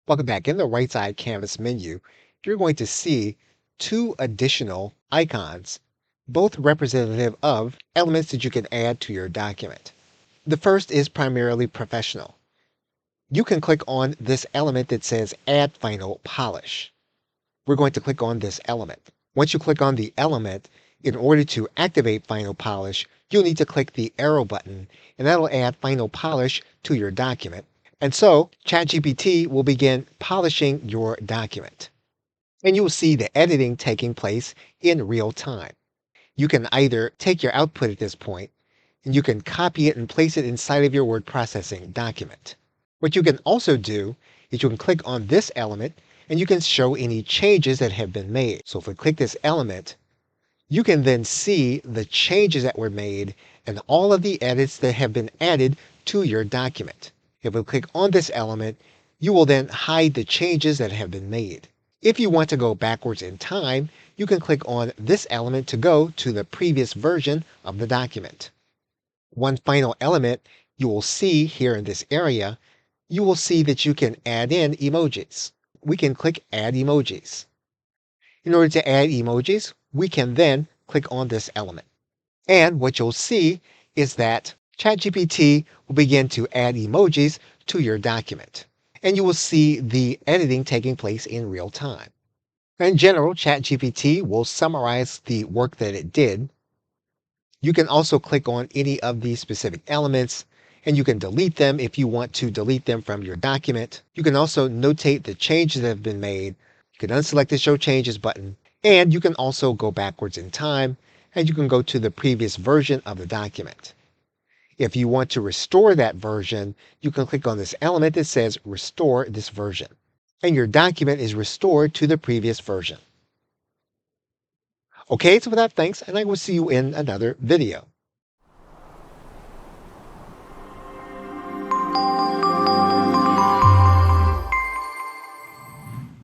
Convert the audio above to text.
Welcome back. In the right side canvas menu, you're going to see two additional icons, both representative of elements that you can add to your document. The first is primarily professional. You can click on this element that says Add Final Polish. We're going to click on this element. Once you click on the element, in order to activate Final Polish, you'll need to click the arrow button, and that'll add Final Polish to your document. And so ChatGPT will begin polishing your document. And you will see the editing taking place in real time. You can either take your output at this point, and you can copy it and place it inside of your word processing document. What you can also do is you can click on this element and you can show any changes that have been made. So if we click this element, you can then see the changes that were made and all of the edits that have been added to your document. If we click on this element, you will then hide the changes that have been made. If you want to go backwards in time, you can click on this element to go to the previous version of the document. One final element you will see here in this area, you will see that you can add in emojis. We can click Add Emojis. In order to add emojis, we can then click on this element. And what you'll see is that ChatGPT will begin to add emojis to your document. And you will see the editing taking place in real time. In general, ChatGPT will summarize the work that it did. You can also click on any of these specific elements and you can delete them if you want to delete them from your document. You can also notate the changes that have been made. You can unselect the Show Changes button, and you can also go backwards in time, and you can go to the previous version of the document. If you want to restore that version, you can click on this element that says Restore this version, and your document is restored to the previous version. Okay, so with that, thanks, and I will see you in another video.